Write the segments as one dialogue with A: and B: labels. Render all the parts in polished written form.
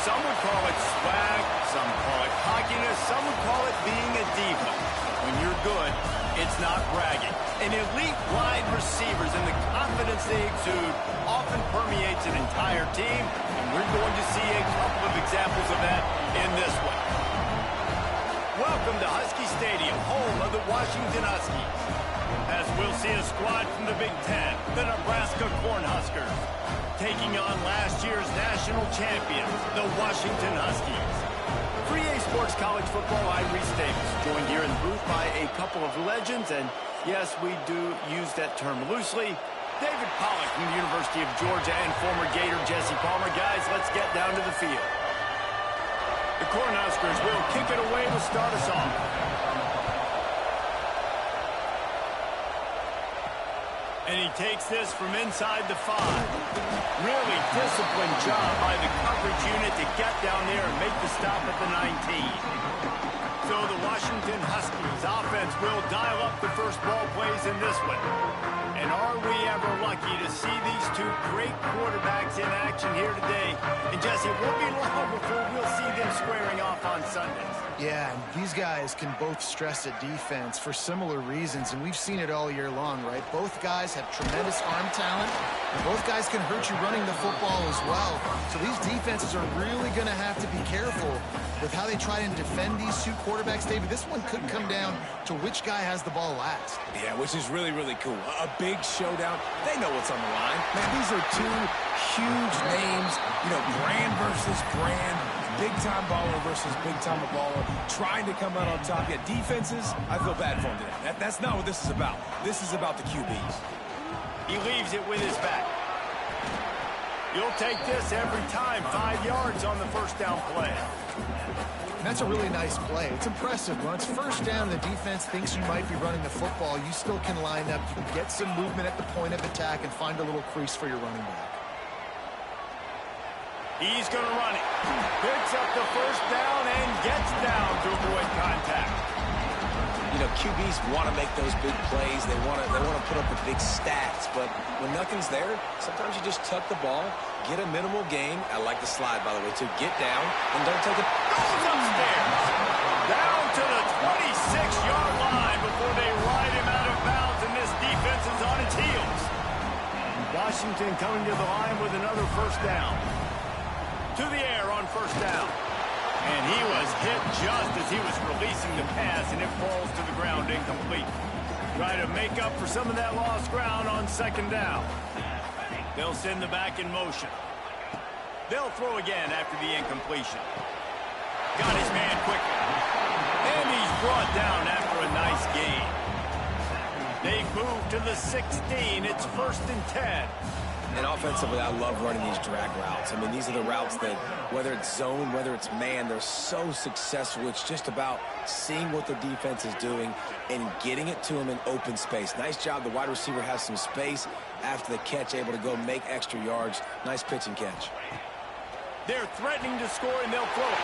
A: Some would call it swag, some call it cockiness, some would call it being a diva. When you're good, it's not bragging. And elite wide receivers and the confidence they exude often permeates an entire team, and we're going to see a couple of examples of that in this one. Welcome to Husky Stadium, home of the Washington Huskies. As we'll see a squad from the Big Ten, the Nebraska Cornhuskers, taking on last year's national champions, the Washington Huskies. For EA Sports College Football, I'm Reese Davis, joined here in the booth by a couple of legends, and yes, we do use that term loosely. David Pollack from the University of Georgia and former Gator Jesse Palmer. Guys, let's get down to the field. The Cornhuskers will kick it away to start us off. And he takes this from inside the 5. Really disciplined job by the coverage unit to get down there and make the stop at the 19. So the Washington Huskies offense will dial up the first ball plays in this one. And are we ever lucky to see these two great quarterbacks in action here today? And Jesse, it won't be long before we'll see them squaring off on Sundays.
B: Yeah, and these guys can both stress a defense for similar reasons, and we've seen it all year long, right? Both guys have tremendous arm talent, and both guys can hurt you running the football as well. So these defenses are really going to have to be careful with how they try and defend these two quarterbacks, David. This one could come down to which guy has the ball last.
C: Yeah, which is really, really cool. A big showdown. They know what's on the line. Man, these are two huge names, brand versus brand. Big-time baller versus big-time baller, trying to come out on top. Yeah, defenses, I feel bad for him today. That's not what this is about. This is about the QBs.
A: He leaves it with his back. You'll take this every time. 5 yards on the first down play.
B: And that's a really nice play. It's impressive. When it's first down, the defense thinks you might be running the football. You still can line up. You can get some movement at the point of attack and find a little crease for your running back.
A: He's going to run it. Picks up the first down and gets down to avoid contact.
C: QBs want to make those big plays. They want to put up the big stats. But when nothing's there, sometimes you just tuck the ball, get a minimal gain. I like the slide, by the way, to get down and don't take it.
A: Goes upstairs. Down to the 26-yard line before they ride him out of bounds, and this defense is on its heels. Washington coming to the line with another first down. To the air on first down. And he was hit just as he was releasing the pass, and it falls to the ground incomplete. Try to make up for some of that lost ground on second down. They'll send the back in motion. They'll throw again after the incompletion. Got his man quickly. And he's brought down after a nice gain. They move to the 16. It's 1st and 10.
C: And offensively, I love running these drag routes. I mean, these are the routes that, whether it's zone, whether it's man, they're so successful. It's just about seeing what the defense is doing and getting it to them in open space. Nice job. The wide receiver has some space after the catch, able to go make extra yards. Nice pitch and catch.
A: They're threatening to score, and they'll throw it.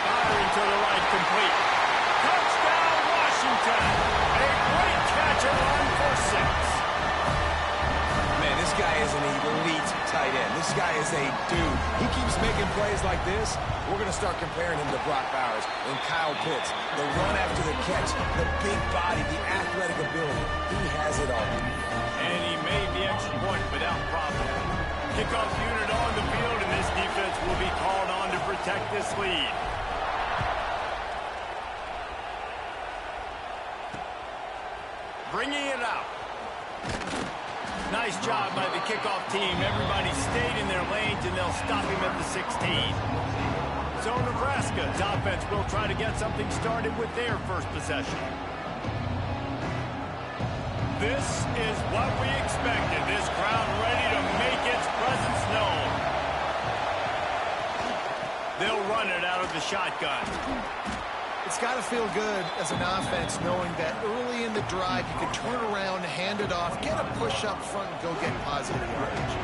A: Firing to the right, complete. Touchdown, Washington. A great catch and run for 6.
C: This guy is an elite tight end. This guy is a dude. He keeps making plays like this. We're going to start comparing him to Brock Bowers and Kyle Pitts. The run after the catch, the big body, the athletic ability. He has it all.
A: And he made the extra point without problem. Kickoff unit on the field, and this defense will be called on to protect this lead. Bringing it out. Nice job by the kickoff team. Everybody stayed in their lanes, and they'll stop him at the 16. So Nebraska's offense will try to get something started with their first possession. This is what we expected. This crowd ready to make its presence known. They'll run it out of the shotgun.
B: It's got to feel good as an offense knowing that early in the drive you can turn around, hand it off, get a push up front, and go get positive yardage.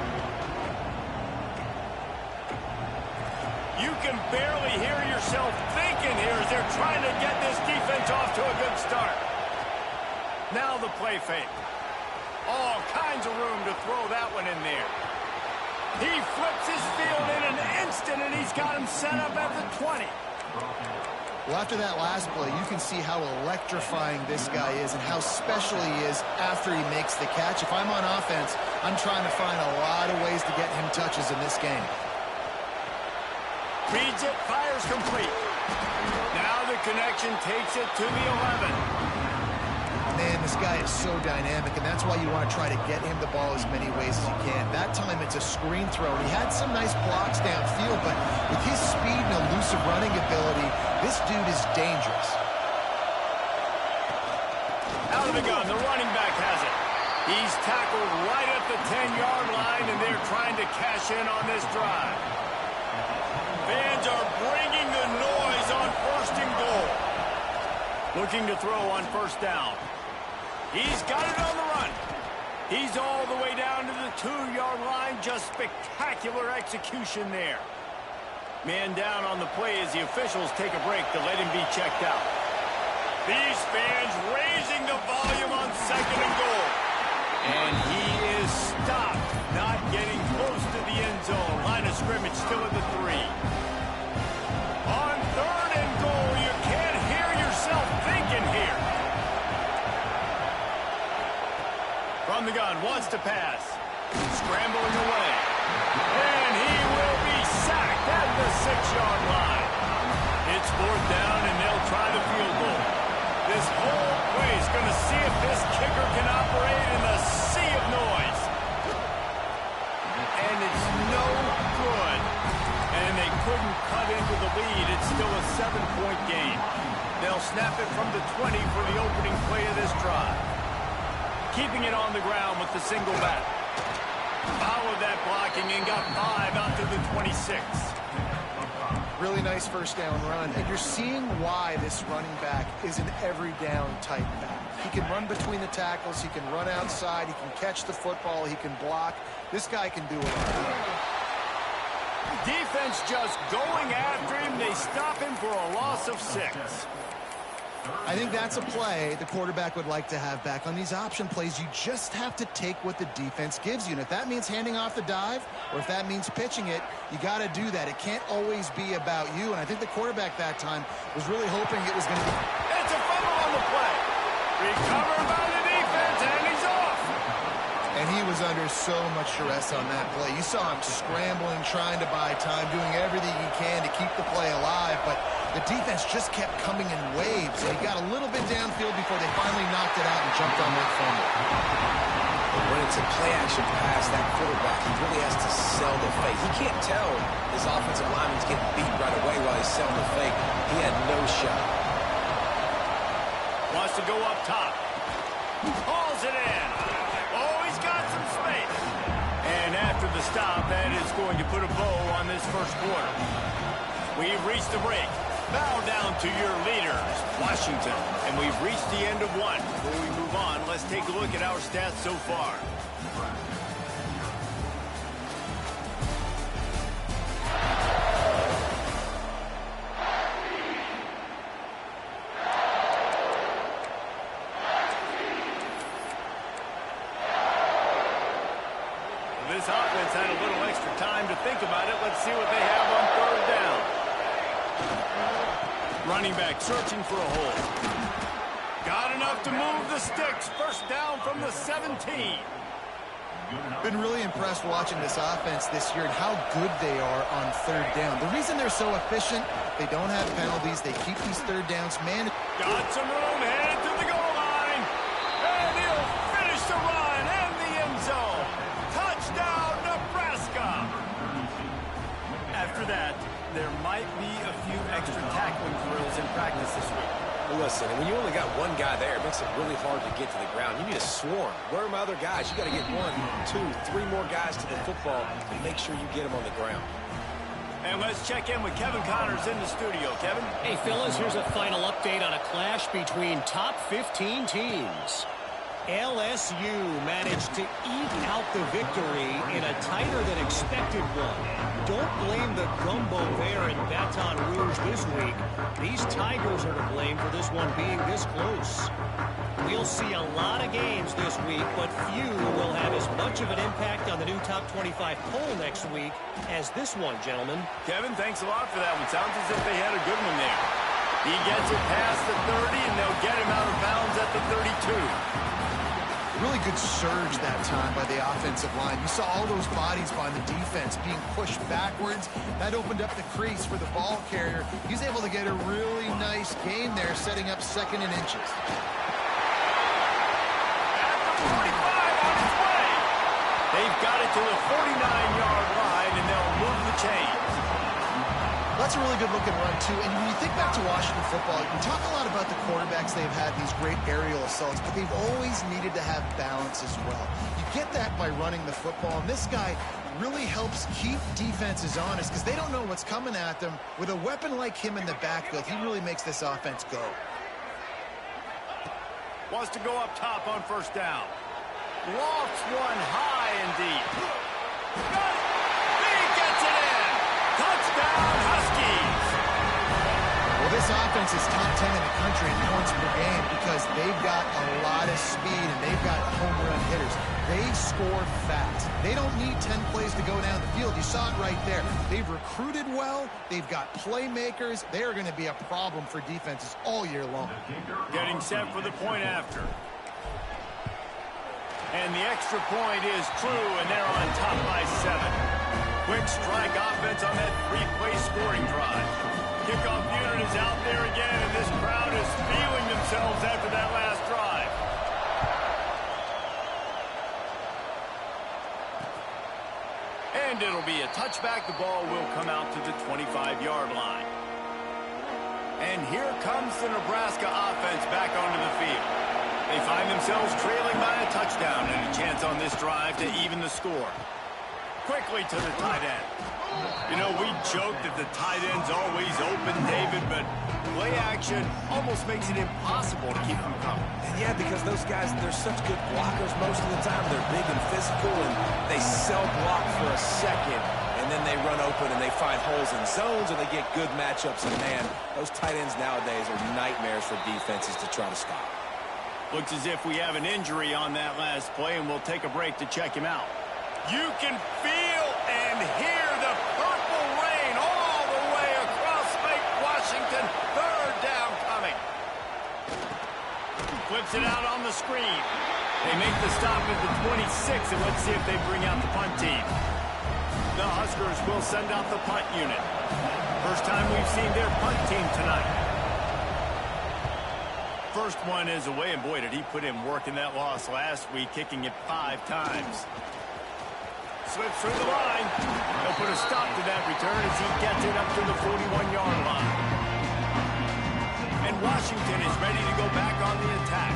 A: You can barely hear yourself thinking here as they're trying to get this defense off to a good start. Now the play fake. All kinds of room to throw that one in there. He flips his field in an instant, and he's got him set up at the 20.
B: Well, after that last play, you can see how electrifying this guy is and how special he is after he makes the catch. If I'm on offense, I'm trying to find a lot of ways to get him touches in this game.
A: Reads it, fires complete. Now the connection takes it to the 11.
B: Man, this guy is so dynamic, and that's why you want to try to get him the ball as many ways as you can. That time, it's a screen throw. He had some nice blocks downfield, but with his speed and elusive running ability, this dude is dangerous.
A: Out of the gun, the running back has it. He's tackled right at the 10-yard line, and they're trying to cash in on this drive. Fans are bringing the noise on 1st and goal. Looking to throw on 1st down. He's got it on the run. He's all the way down to the 2-yard line. Just spectacular execution there. Man down on the play as the officials take a break to let him be checked out. These fans raising the volume on 2nd and goal. And he is stopped, not getting close to the end zone. Line of scrimmage still at the 3. On 3rd and goal, you can't hear yourself thinking here. From the gun, wants to pass. Scrambling away. And he will be sacked at the 6-yard line. It's 4th down, and they'll try the field goal. This whole play is going to see if this kicker can operate in the sea of noise. And it's no good. And they couldn't cut into the lead. It's still a 7-point game. They'll snap it from the 20 for the opening play of this drive. Keeping it on the ground with the single back. Followed that blocking and got 5 out to the 26.
B: Really nice 1st down run, and you're seeing why this running back is an every down type back. He can run between the tackles, he can run outside, he can catch the football, he can block. This guy can do a lot.
A: Defense just going after him. They stop him for a loss of 6.
B: I think that's a play the quarterback would like to have back. On these option plays, you just have to take what the defense gives you. And if that means handing off the dive, or if that means pitching it, you got to do that. It can't always be about you. And I think the quarterback that time was really hoping it was going to be.
A: It's a fumble on the play. Recovered by the defense, and he's off.
B: And he was under so much stress on that play. You saw him scrambling, trying to buy time, doing everything he can to keep the play alive. But the defense just kept coming in waves, and he got a little bit downfield before they finally knocked it out and jumped on that fumble.
C: When it's a play-action pass, that quarterback, he really has to sell the fake. He can't tell his offensive lineman's getting beat right away while he's selling the fake. He had no shot.
A: Wants to go up top. Hauls it in. Oh, he's got some space. And after the stop, that is going to put a bow on this 1st quarter. We've reached the break. Bow down to your leaders, Washington. And we've reached the end of 1. Before we move on, let's take a look at our stats so far. This offense had a little extra time to think about it. Let's see what they have on 3rd down. Running back searching for a hole. Got enough to move the sticks. 1st down from the 17.
B: Been really impressed watching this offense this year and how good they are on 3rd down. The reason they're so efficient, they don't have penalties. They keep these 3rd downs. Man,
A: got some room, headed to the goal line. And he'll finish the run and the end zone. Touchdown, Nebraska. After that, there might be a few extra tackling drills in practice this week.
C: Well, listen, when you only got one guy there, it makes it really hard to get to the ground. You need a swarm. Where are my other guys? You got to get 1, 2, 3 more guys to the football to make sure you get them on the ground.
A: And let's check in with Kevin Connors in the studio. Kevin?
D: Hey, fellas, here's a final update on a clash between top 15 teams. LSU managed to eke out the victory in a tighter than expected one. Don't blame the gumbo there in Baton Rouge this week. These Tigers are to blame for this one being this close. We'll see a lot of games this week, but few will have as much of an impact on the new top 25 poll next week as this one, gentlemen.
A: Kevin, thanks a lot for that one. Sounds as if they had a good one there. He gets it past the 30, and they'll get him out of bounds at the 32.
B: Really good surge that time by the offensive line. You saw all those bodies by the defense being pushed backwards. That opened up the crease for the ball carrier. He's able to get a really nice gain there, setting up second and inches.
A: At the 45 on its way. They've got it to the 49-yard line, and they'll move the chains.
B: That's a really good looking run, too. And when you think back to Washington football, you talk a lot about the quarterbacks. They've had these great aerial assaults, but they've always needed to have balance as well. You get that by running the football, and this guy really helps keep defenses honest because they don't know what's coming at them. With a weapon like him in the backfield, he really makes this offense go.
A: Wants to go up top on first down. Lofts one high and deep. Got it! He gets it in! Touchdown, Huskies!
B: Well, this offense is top 10 in the country in points per game because they've got a lot of speed and they've got home run hitters. They score fast. They don't need 10 plays to go down the field. You saw it right there. They've recruited well. They've got playmakers. They are going to be a problem for defenses all year long.
A: Getting set for the point after. And the extra point is true, and they're on top by 7. Quick strike offense on that 3-play scoring drive. Kickoff unit is out there again, and this crowd is feeling themselves after that last drive. And it'll be a touchback. The ball will come out to the 25-yard line. And here comes the Nebraska offense back onto the field. They find themselves trailing by a touchdown and a chance on this drive to even the score. Quickly to the tight end. You know, we joke that the tight end's always open, David, but play action almost makes it impossible to keep them coming.
C: Yeah, because those guys, they're such good blockers most of the time. They're big and physical, and they self-block for a second, and then they run open and they find holes in zones, and they get good matchups. And, man, those tight ends nowadays are nightmares for defenses to try to stop.
A: Looks as if we have an injury on that last play, and we'll take a break to check him out. You can feel and hear the purple rain all the way across Lake Washington. Third down coming. Flips it out on the screen. They make the stop at the 26, and let's see if they bring out the punt team. The Huskers will send out the punt unit. First time we've seen their punt team tonight. First one is away, and boy, did he put in work in that loss last week, kicking it 5 times. Slips through the line. They'll put a stop to that return as he gets it up to the 41-yard line. And Washington is ready to go back on the attack.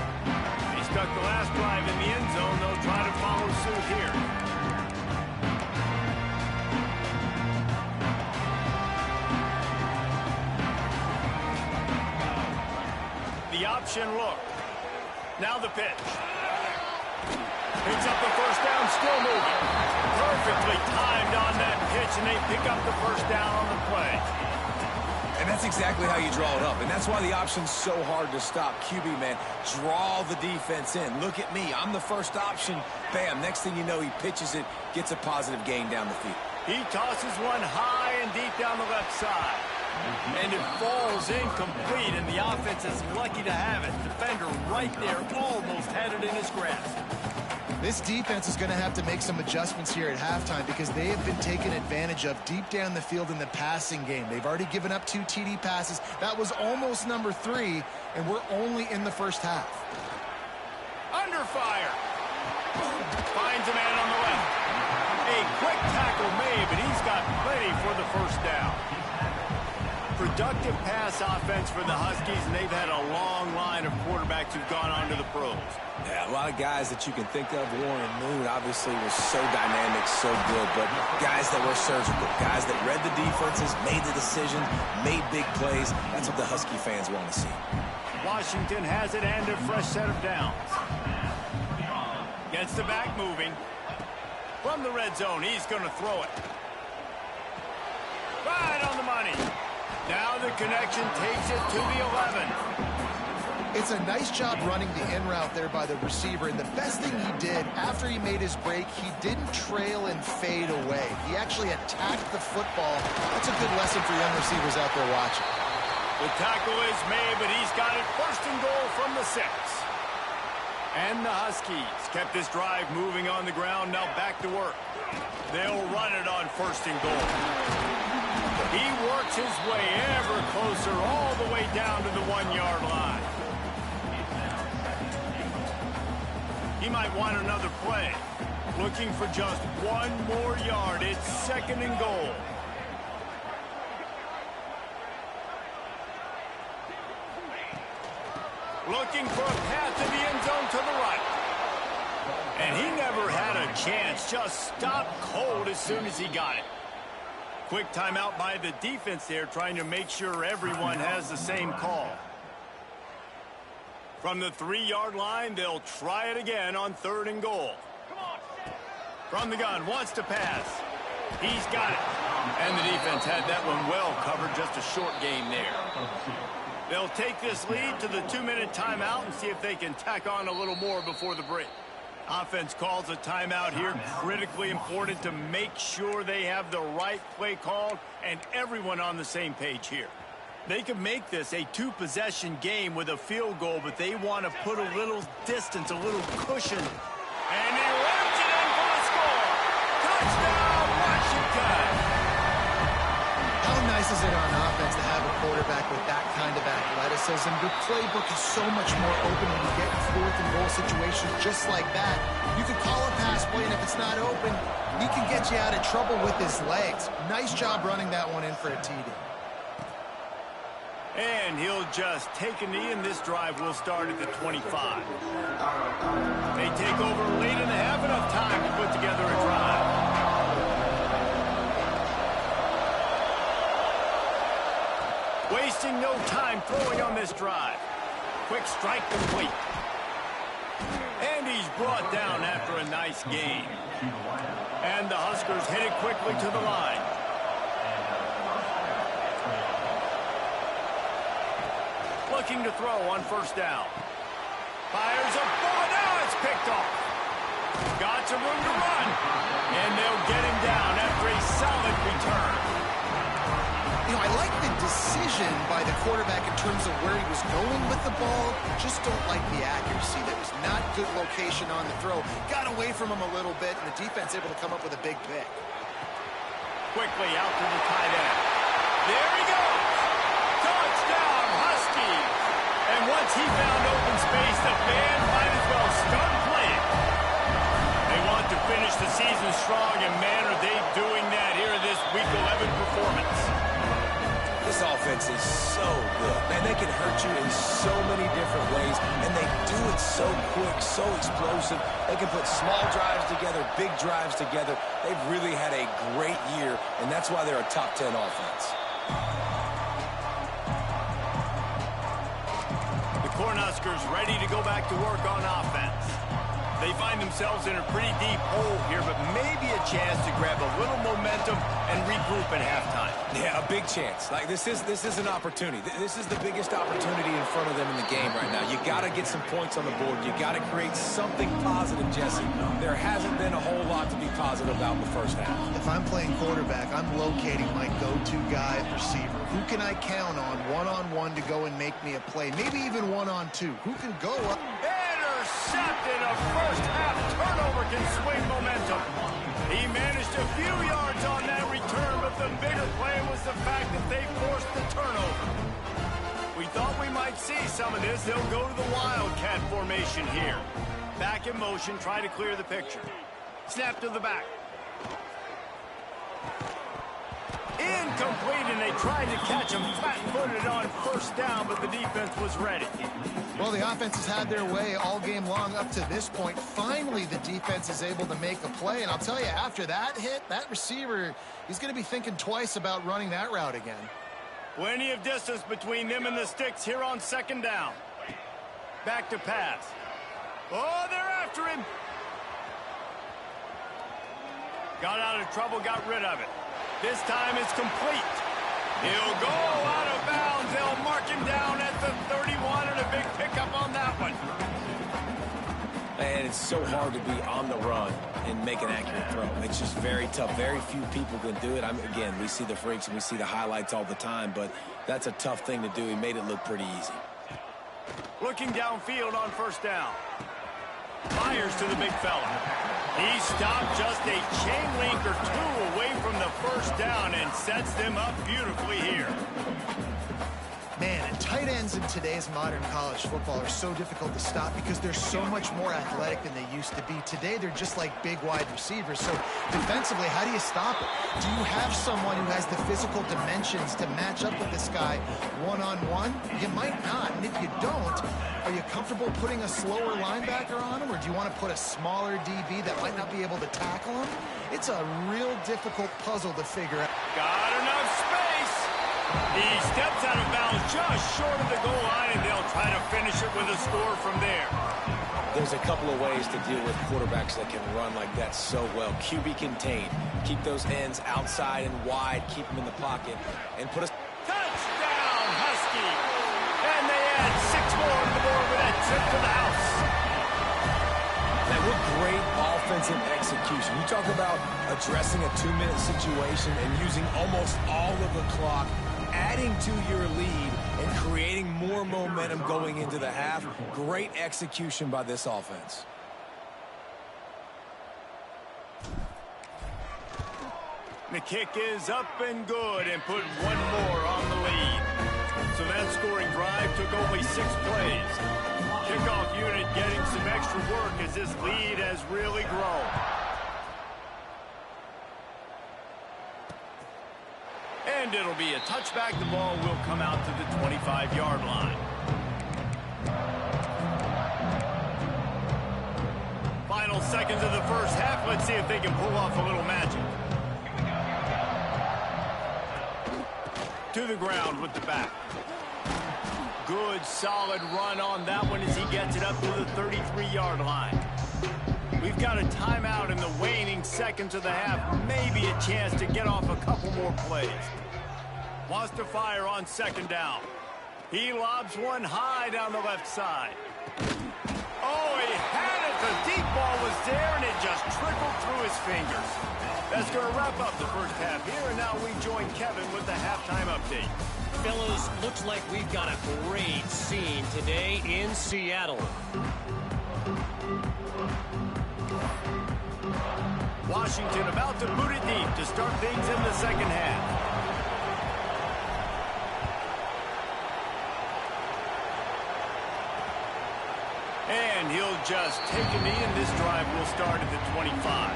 A: They stuck the last drive in the end zone. They'll try to follow suit here. The option look. Now the pitch. Picks up the first down, still moving. Perfectly timed on that pitch, and they pick up the first down on the play.
C: And that's exactly how you draw it up. And that's why the option's so hard to stop. QB, man, draw the defense in. Look at me. I'm the first option. Bam. Next thing you know, he pitches it, gets a positive gain down the field.
A: He tosses one high and deep down the left side. And it falls incomplete, and the offense is lucky to have it. Defender right there almost had it in his grasp.
B: This defense is going to have to make some adjustments here at halftime because they have been taken advantage of deep down the field in the passing game. They've already given up 2 TD passes. That was almost number 3, and we're only in the first half.
A: Under fire. Finds a man on the left. A quick tackle made, but he's got plenty for the first down. Productive pass offense for the Huskies, and they've had a long line of quarterbacks who've gone on to the pros.
C: Yeah, a lot of guys that you can think of. Warren Moon obviously was so dynamic, so good, but guys that were surgical, guys that read the defenses, made the decisions, made big plays. That's what the Husky fans want to see.
A: Washington has it and a fresh set of downs. Gets the back moving. From the red zone, he's going to throw it. Right on the money. Now the connection takes it to the 11.
B: It's a nice job running the in route there by the receiver, and the best thing he did after he made his break, he didn't trail and fade away. He actually attacked the football. That's a good lesson for young receivers out there watching.
A: The tackle is made, but he's got it first and goal from the 6. And the Huskies kept this drive moving on the ground, now back to work. They'll run it on first and goal. He works his way ever closer all the way down to the 1-yard line. He might want another play. Looking for just one more yard. It's second and goal. Looking for a path to the end zone to the right. And he never had a chance. Just stopped cold as soon as he got it. Quick timeout by the defense there, trying to make sure everyone has the same call. From the 3-yard line, they'll try it again on third and goal. From the gun, wants to pass. He's got it. And the defense had that one well covered, just a short gain there. They'll take this lead to the 2-minute timeout and see if they can tack on a little more before the break. Offense calls a timeout here, critically important to make sure they have the right play called and everyone on the same page here. They can make this a 2-possession game with a field goal, but they want to put a little distance, a little cushion. And he rams it in for the score. Touchdown, Washington!
B: How nice is it on offense to have a quarterback with that kind of athleticism? The playbook is so much more open when you get in fourth and goal situations just like that. You can call a pass play, and if it's not open, he can get you out of trouble with his legs. Nice job running that one in for a TD.
A: And he'll just take a knee, and this drive will start at the 25. They take over late in the half, enough time to put together a drive. Wasting no time throwing on this drive. Quick strike complete. And he's brought down after a nice gain. And the Huskers headed quickly to the line. Looking to throw on first down. Fires a ball. Now it's picked off. Got some room to run. And they'll get him down after a solid return.
B: You know, I like the decision by the quarterback in terms of where he was going with the ball. Just don't like the accuracy. That was not good location on the throw. Got away from him a little bit, and the defense able to come up with a big pick.
A: Quickly out to the tight end. There he goes. Touchdown, Huskies. And once he found open space, the band might as well start playing. They want to finish the season strong, and man, are they doing that here in this Week 11 performance.
C: This offense is so good. Man, they can hurt you in so many different ways, and they do it so quick, so explosive. They can put small drives together, big drives together. They've really had a great year, and that's why they're a top 10 offense.
A: The Cornhuskers ready to go back to work on offense. They find themselves in a pretty deep hole here, but maybe a chance to grab a little momentum and regroup at halftime.
C: Yeah, a big chance. Like, this is an opportunity. This is the biggest opportunity in front of them in the game right now. You got to get some points on the board. You got to create something positive, Jesse. There hasn't been a whole lot to be positive about in the first half.
B: If I'm playing quarterback, I'm locating my go-to guy at receiver. Who can I count on one-on-one to go and make me a play? Maybe even one-on-two. Who can go up?
A: Intercepted. A first-half turnover can swing momentum. He managed a few yards on that return, but the bigger play was the fact that they forced the turnover. We thought we might see some of this. They'll go to the Wildcat formation here. Back in motion, try to clear the picture. Snap to the back. Incomplete, and they tried to catch him flat-footed on first down, but the defense was ready.
B: Well, the offense has had their way all game long up to this point. Finally, the defense is able to make a play, and I'll tell you, after that hit, that receiver, he's going to be thinking twice about running that route again.
A: Plenty of distance between them and the sticks here on second down. Back to pass. Oh, they're after him. Got out of trouble, got rid of it. This time it's complete. He'll go out of bounds. They'll mark him down at the 31, and a big pickup on that one.
C: And it's so hard to be on the run and make an accurate throw. It's just very tough. Very few people can do it. Again, we see the freaks and we see the highlights all the time, but that's a tough thing to do. He made it look pretty easy.
A: Looking downfield on first down. Fires to the big fella. He stopped just a chain link or two away from the first down and sets them up beautifully here.
B: Man, and tight ends in today's modern college football are so difficult to stop because they're so much more athletic than they used to be. Today, they're just like big wide receivers. So defensively, how do you stop it? Do you have someone who has the physical dimensions to match up with this guy one-on-one? You might not. And if you don't, are you comfortable putting a slower linebacker on him? Or do you want to put a smaller DB that might not be able to tackle him? It's a real difficult puzzle to figure out.
A: Got enough space. He steps out of bounds just short of the goal line, and they'll try to finish it with a score from there.
C: There's a couple of ways to deal with quarterbacks that can run like that so well. QB contained. Keep those ends outside and wide. Keep them in the pocket. And put a...
A: Touchdown, Husky. And they add 6 more to the board with that trip to the house.
C: Now, what great offensive execution. You talk about addressing a 2-minute situation and using almost all of the clock, adding to your lead and creating more momentum going into the half. Great execution by this offense.
A: The kick is up and good and put one more on the lead. So that scoring drive took only 6 plays. Kickoff unit getting some extra work as this lead has really grown. And it'll be a touchback. The ball will come out to the 25-yard line. Final seconds of the first half. Let's see if they can pull off a little magic. To the ground with the back. Good, solid run on that one as he gets it up to the 33-yard line. We've got a timeout in the waning seconds of the half. Maybe a chance to get off a couple more plays. Wants to fire on second down. He lobs one high down the left side. Oh, he had it. The deep ball was there, and it just trickled through his fingers. That's going to wrap up the first half here, and now we join Kevin with the halftime update.
D: Fellas, looks like we've got a great scene today in Seattle.
A: Washington about to boot it deep to start things in the second half. And he'll just take a knee, and this drive will start at the 25.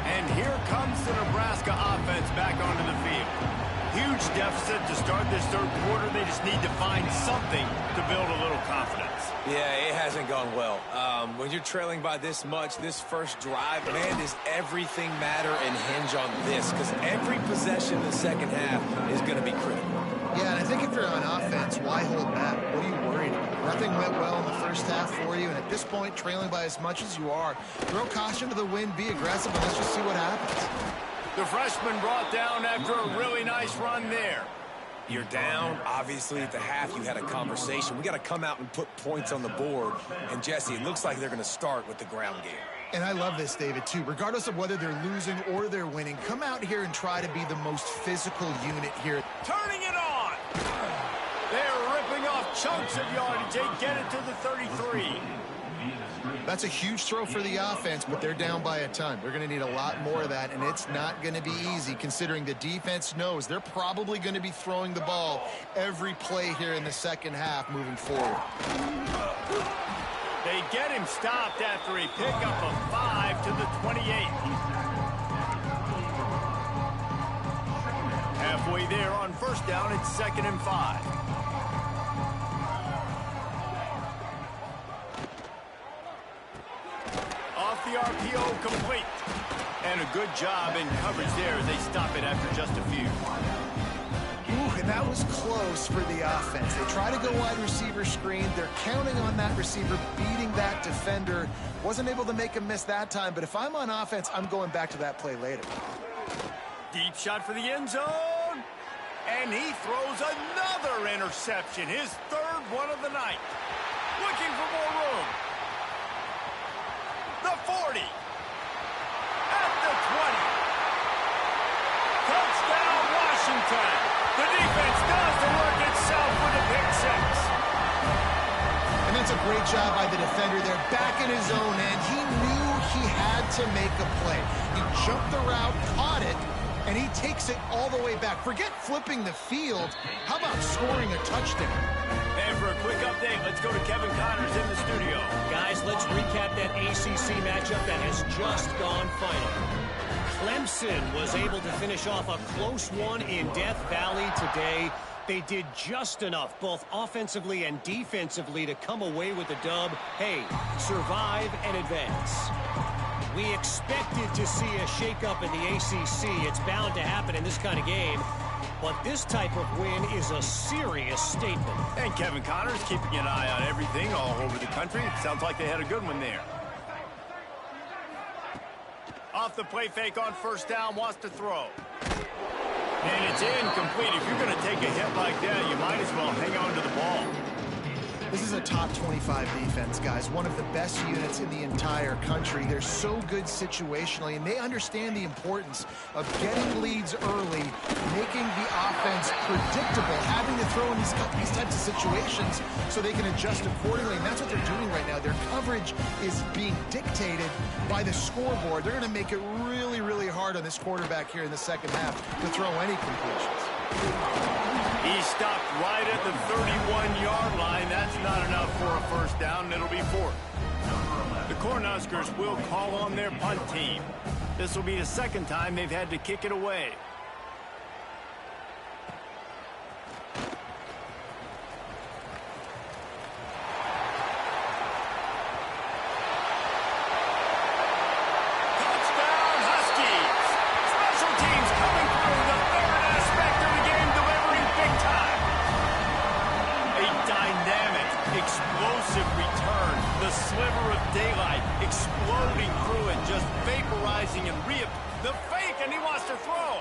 A: And here comes the Nebraska offense back onto the field. Huge deficit to start this third quarter. They just need to find something to build a little confidence.
C: Yeah, it hasn't gone well. When you're trailing by this much, this first drive, man, does everything matter and hinge on this? Because every possession in the second half is going to be critical.
B: Yeah, and I think if you're on offense, why hold back? What are you worried about? Nothing went well in the first half for you, and at this point, trailing by as much as you are, throw caution to the wind, be aggressive, and let's just see what happens.
A: The freshman brought down after a really nice run there.
C: You're down. Obviously, at the half, you had a conversation. We got to come out and put points on the board. And, Jesse, it looks like they're going to start with the ground game.
B: And I love this, David, too. Regardless of whether they're losing or they're winning, come out here and try to be the most physical unit here.
A: Turning it on. They're ripping off chunks of yardage. They get it to the 33.
B: That's a huge throw for the offense, but they're down by a ton. They're going to need a lot more of that, and it's not going to be easy considering the defense knows they're probably going to be throwing the ball every play here in the second half moving forward.
A: They get him stopped after a pickup of 5 to the 28. Halfway there on first down, it's 2nd and 5. Off the RPO, complete. And a good job in coverage there as they stop it after just a few.
B: Ooh, and that was close for the offense. They try to go wide receiver screen. They're counting on that receiver beating that defender. Wasn't able to make him miss that time, but if I'm on offense, I'm going back to that play later.
A: Deep shot for the end zone. And he throws another interception, his 3rd one of the night. Looking for more room. The 40. At the 20. Touchdown, Washington. The defense does the work itself with a pick six.
B: And that's a great job by the defender there, back in his own end. He knew he had to make a play. He jumped the route, caught it, and he takes it all the way back. Forget flipping the field. How about scoring a touchdown?
A: And for a quick update, let's go to Kevin Connors in the studio.
D: Guys, let's recap that ACC matchup that has just gone final. Clemson was able to finish off a close one in Death Valley today. They did just enough, both offensively and defensively, to come away with the dub. Hey, survive and advance. We expected to see a shakeup in the ACC. It's bound to happen in this kind of game. But this type of win is a serious statement.
A: And Kevin Connors keeping an eye on everything all over the country. Sounds like they had a good one there. Off the play fake on first down, wants to throw. And it's incomplete. If you're going to take a hit like that, you might as well hang on to the ball.
B: This is a top 25 defense, guys. One of the best units in the entire country. They're so good situationally, and they understand the importance of getting leads early, making the offense predictable, having to throw in these types of situations so they can adjust accordingly. And that's what they're doing right now. Their coverage is being dictated by the scoreboard. They're going to make it really, really hard on this quarterback here in the second half to throw any completions.
A: He stopped right at the 31-yard line. That's not enough for a first down, and it'll be fourth. The Cornhuskers will call on their punt team. This will be the second time they've had to kick it away. The fake, and he wants to throw.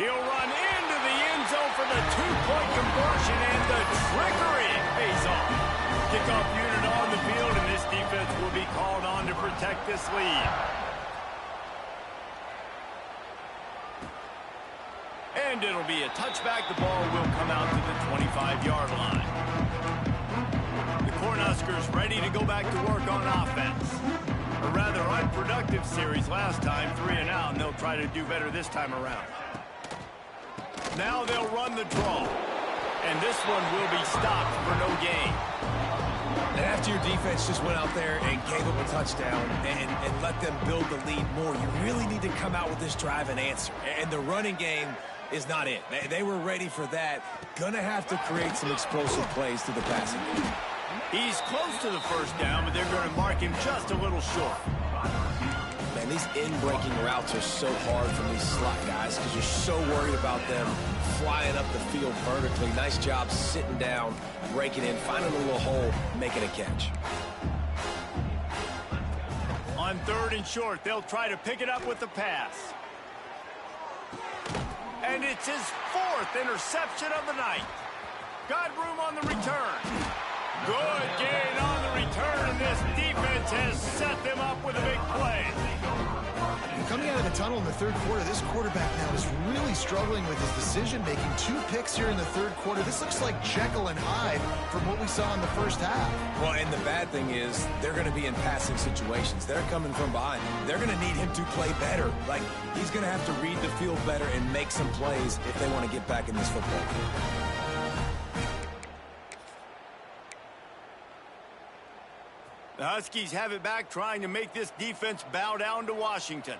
A: He'll run into the end zone for the two-point conversion, and the trickery pays off. Kickoff unit on the field, and this defense will be called on to protect this lead. And it'll be a touchback. The ball will come out to the 25-yard line. The Cornhuskers ready to go back to work on offense. A rather unproductive series last time, 3 and out, and they'll try to do better this time around. Now they'll run the draw, and this one will be stopped for no gain.
C: And after your defense just went out there and gave up a touchdown and let them build the lead more, you really need to come out with this drive and answer. And the running game is not it. They were ready for that. Gonna have to create some explosive plays to the passing game.
A: He's close to the first down, but they're going to mark him just a little short.
C: Man, these in-breaking routes are so hard for these slot guys because you're so worried about them flying up the field vertically. Nice job sitting down, breaking in, finding a little hole, making a catch.
A: On third and short, they'll try to pick it up with the pass. And it's his fourth interception of the night. Got room on the return. Good gain on the return, and this defense has set them up with a big play.
B: And coming out of the tunnel in the third quarter, this quarterback now is really struggling with his decision-making. 2 picks here in the third quarter. This looks like Jekyll and Hyde from what we saw in the first half.
C: Well, and the bad thing is they're going to be in passing situations. They're coming from behind. They're going to need him to play better. Like, he's going to have to read the field better and make some plays if they want to get back in this football game.
A: The Huskies have it back, trying to make this defense bow down to Washington.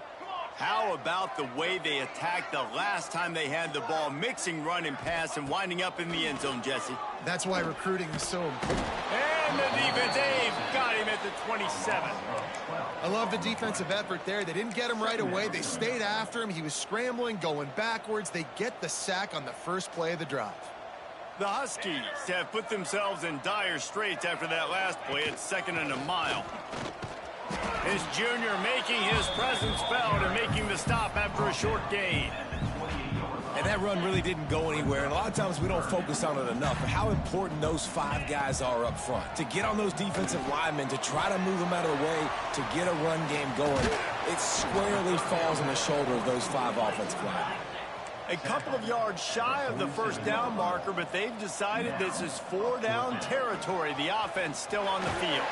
A: How about the way they attacked the last time they had the ball, mixing run and pass and winding up in the end zone, Jesse?
B: That's why recruiting is so important.
A: And the defense, they've got him at the 27.
B: I love the defensive effort there. They didn't get him right away. They stayed after him. He was scrambling, going backwards. They get the sack on the first play of the drive.
A: The Huskies have put themselves in dire straits after that last play. It's 2nd and a mile. His junior making his presence felt and making the stop after a short gain.
C: And that run really didn't go anywhere. And a lot of times we don't focus on it enough. But how important those 5 guys are up front. To get on those defensive linemen, to try to move them out of the way, to get a run game going, it squarely falls on the shoulder of those 5 offensive linemen.
A: A couple of yards shy of the first down marker, but they've decided this is 4-down territory. The offense still on the field.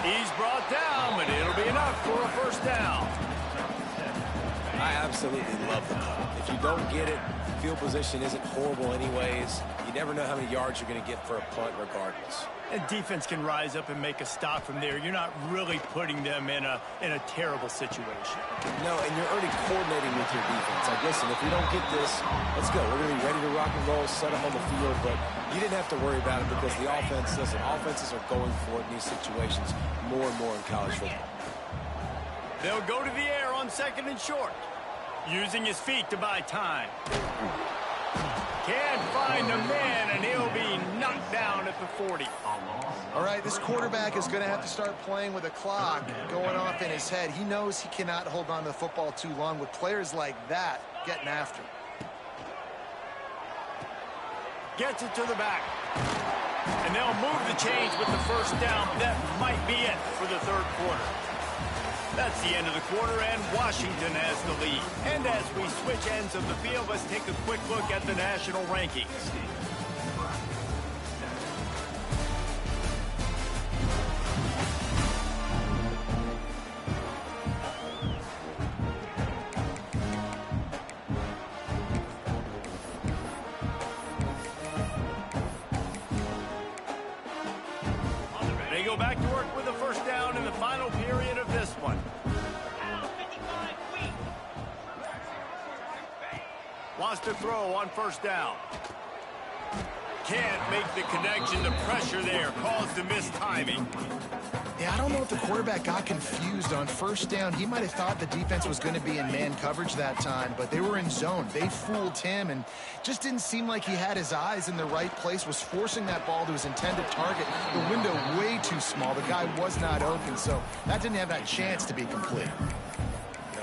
A: He's brought down, but it'll be enough for a first down.
C: I absolutely love the punt. If you don't get it, field position isn't horrible anyways. You never know how many yards you're going to get for a punt regardless.
A: And defense can rise up and make a stop from there. You're not really putting them in a terrible situation.
C: No, and you're already coordinating with your defense. Like, listen, if we don't get this, let's go. We're going to be ready to rock and roll, set them on the field. But you didn't have to worry about it because the offenses are going for it in these situations more and more in college football.
A: They'll go to the air on 2nd and short, using his feet to buy time. Can't find a man, and he'll be knocked down at the 40.
B: All right, this quarterback is going to have to start playing with a clock going off in his head. He knows he cannot hold on to the football too long with players like that getting after him.
A: Gets it to the back. And they'll move the chains with the first down. That might be it for the 3rd quarter. That's the end of the quarter, and Washington has the lead. And as we switch ends of the field, let's take a quick look at the national rankings. They go back to work with the first down in the final period of this one. Wants to throw on first down. Can't make the connection. The pressure there caused the missed timing.
B: Yeah, I don't know if the quarterback got confused on first down. He might have thought the defense was going to be in man coverage that time, but they were in zone. They fooled him and just didn't seem like he had his eyes in the right place, was forcing that ball to his intended target. The window way too small. The guy was not open, so that didn't have that chance to be complete.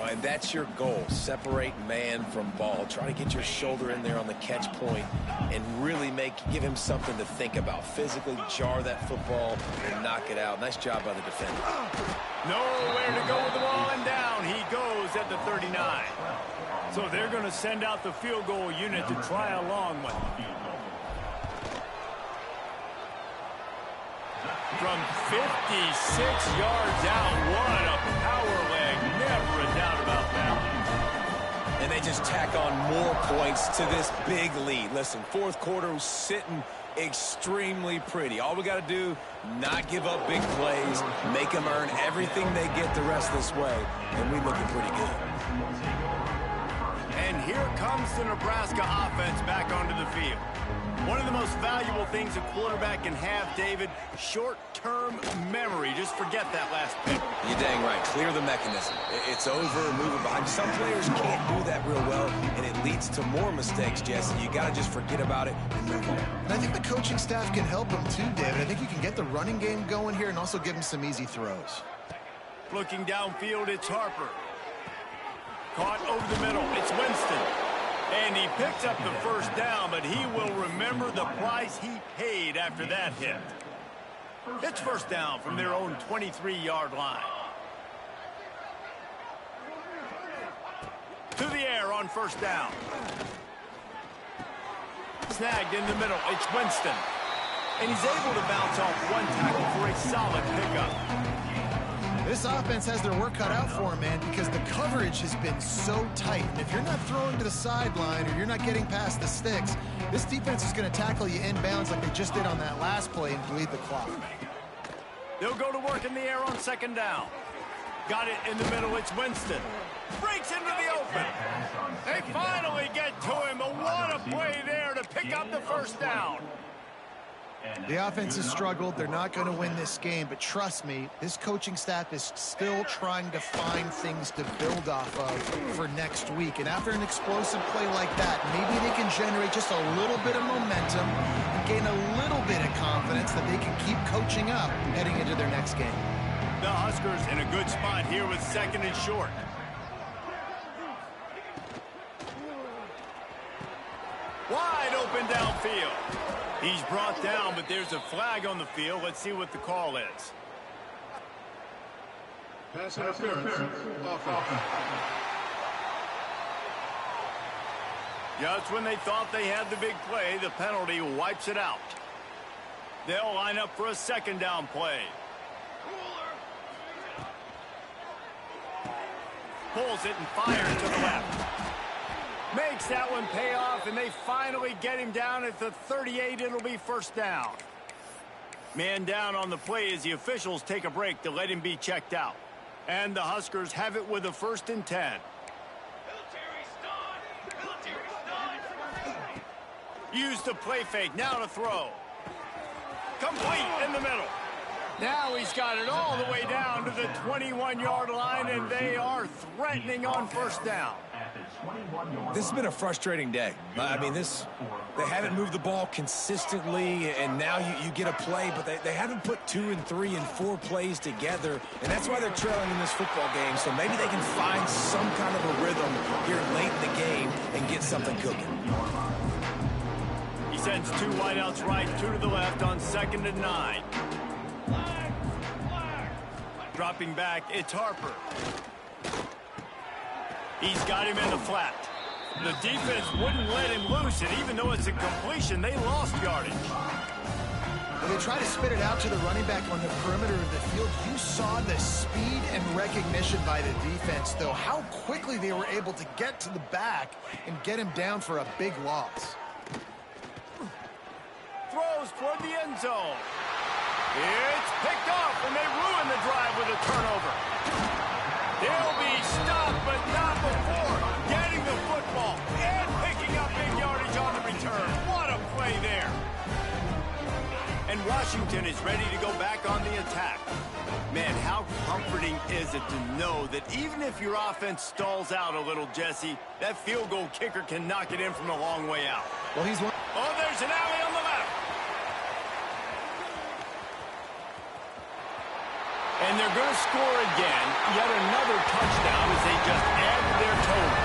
C: And that's your goal. Separate man from ball. Try to get your shoulder in there on the catch point and really give him something to think about. Physically jar that football and knock it out. Nice job by the defender.
A: Nowhere to go with the ball, and down he goes at the 39. So they're going to send out the field goal unit to try a long one. From 56 yards out, what a power leg. Never a doubt about that.
C: And they just tack on more points to this big lead. Listen, 4th quarter was sitting extremely pretty. All we got to do, not give up big plays, make them earn everything they get the rest of this way, and we're looking pretty good.
A: And here comes the Nebraska offense back onto the field. One of the most valuable things a quarterback can have, David, short-term memory. Just forget that last pick.
C: You're dang right. Clear the mechanism. It's over, move it behind. Some players can't do that real well, and it leads to more mistakes, Jesse. You got to just forget about it and move on.
B: And I think the coaching staff can help him too, David. I think you can get the running game going here and also give him some easy throws.
A: Looking downfield, it's Harper. Caught over the middle. It's Winston. And he picks up the first down, but he will remember the price he paid after that hit. It's first down from their own 23-yard line. To the air on first down. Snagged in the middle. It's Winston. And he's able to bounce off one tackle for a solid pickup.
B: This offense has their work cut out for him, man, because the coverage has been so tight. And if you're not throwing to the sideline or you're not getting past the sticks, this defense is going to tackle you inbounds like they just did on that last play and bleed the clock.
A: They'll go to work in the air on 2nd down. Got it in the middle. It's Winston. Breaks into the open. They finally get to him. But what a play there to pick up the first down.
B: The offense has struggled. They're not going to win this game, but trust me, this coaching staff is still trying to find things to build off of for next week. And after an explosive play like that, maybe they can generate just a little bit of momentum and gain a little bit of confidence that they can keep coaching up heading into their next game.
A: The Huskers in a good spot here with 2nd and short. Wide open downfield. He's brought down, but there's a flag on the field. Let's see what the call is.
E: Pass interference. Offense.
A: Just when they thought they had the big play, the penalty wipes it out. They'll line up for a second down play. Pulls it and fires to the left. Makes that one pay off, and they finally get him down at the 38. It'll be first down. Man down on the play as the officials take a break to let him be checked out. And the Huskers have it with a 1st and 10. Use the play fake. Now to throw. Complete in the middle. Now he's got it all the way down to the 21-yard line, and they are threatening on first down.
C: This has been a frustrating day. I mean, they haven't moved the ball consistently, and now you get a play, but they haven't put 2 and 3 and 4 plays together, and that's why they're trailing in this football game. So maybe they can find some kind of a rhythm here late in the game and get something cooking.
A: He sends 2 wideouts right, 2 to the left on 2nd and 9. Dropping back, it's Harper. He's got him in the flat. The defense wouldn't let him loose, and even though it's a completion, they lost yardage.
B: When they try to spit it out to the running back on the perimeter of the field, you saw the speed and recognition by the defense, though, how quickly they were able to get to the back and get him down for a big loss.
A: Throws toward the end zone. It's picked off, and they ruin the drive with a turnover. They'll be stopped, but not before getting the football and picking up big yardage on the return. What a play there. And Washington is ready to go back on the attack. Man, how comforting is it to know that even if your offense stalls out a little, Jesse, that field goal kicker can knock it in from a long way out.
B: Well, he's one.
A: Oh, there's an alley on the left. And they're going to score again. Yet another touchdown as they just add to their total.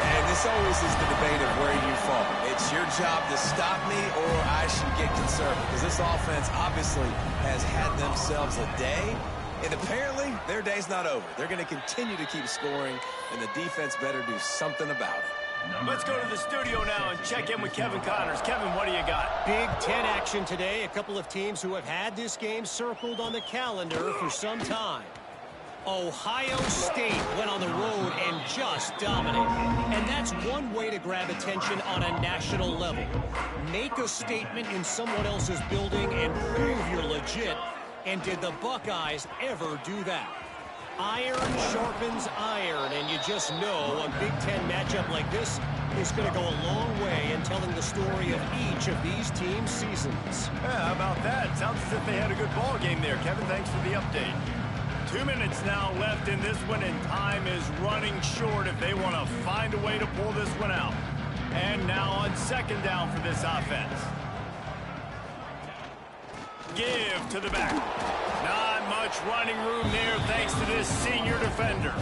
C: And this always is the debate of where you fall. It's your job to stop me or I should get conservative. Because this offense obviously has had themselves a day. And apparently their day's not over. They're going to continue to keep scoring. And the defense better do something about it.
A: Let's go to the studio now and check in with Kevin Connors. Kevin, what do you got?
D: Big Ten action today. A couple of teams who have had this game circled on the calendar for some time. Ohio State went on the road and just dominated. And that's one way to grab attention on a national level. Make a statement in someone else's building and prove you're legit. And did the Buckeyes ever do that? Iron sharpens iron, and you just know a Big Ten matchup like this is going to go a long way in telling the story of each of these teams' seasons.
A: Yeah, how about that? Sounds as if they had a good ball game there. Kevin, thanks for the update. 2 minutes now left in this one, and time is running short if they want to find a way to pull this one out. And now on 2nd down for this offense. Give to the back. Not much running room there thanks to this senior defender.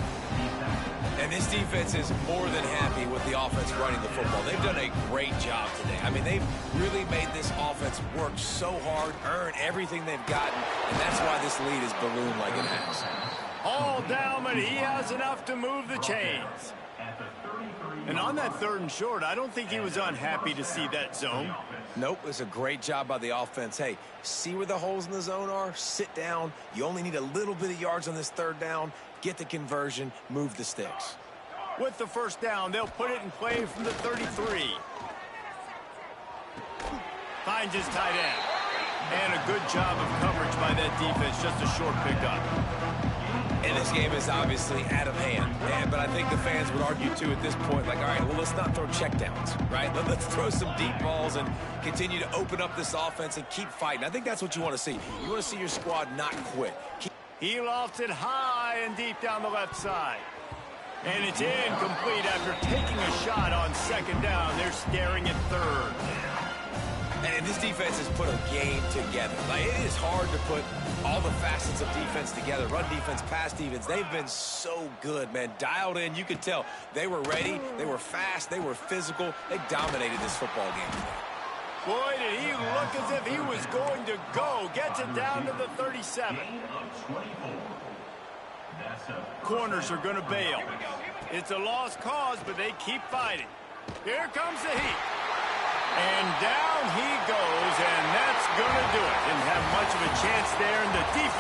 C: And this defense is more than happy with the offense running the football. They've done a great job today. I mean, they've really made this offense work so hard, earn everything they've gotten, and that's why this lead is ballooned like it has.
A: All down, but he has enough to move the chains. And on that 3rd and short, I don't think he was unhappy to see that zone.
C: Nope, it's a great job by the offense. Hey, see where the holes in the zone are? Sit down. You only need a little bit of yards on this 3rd down. Get the conversion. Move the sticks.
A: With the 1st down, they'll put it in play from the 33. Finds his tight end. And a good job of coverage by that defense. Just a short pickup.
C: And this game is obviously out of hand. But I think the fans would argue, too, at this point, like, all right, well, let's not throw checkdowns, right? Let's throw some deep balls and continue to open up this offense and keep fighting. I think that's what you want to see. You want to see your squad not quit.
A: He lofts it high and deep down the left side. And it's incomplete after taking a shot on 2nd down. They're staring at 3rd.
C: And this defense has put a game together. Like, it is hard to put all the facets of defense together. Run defense, pass defense. They've been so good, man. Dialed in. You could tell they were ready. They were fast. They were physical. They dominated this football game today.
A: Boy, did he look as if he was going to go. Gets it down to the 37. Corners are going to bail. It's a lost cause, but they keep fighting. Here comes the heat. And down he goes, and that's going to do it. Didn't have much of a chance there, and the defense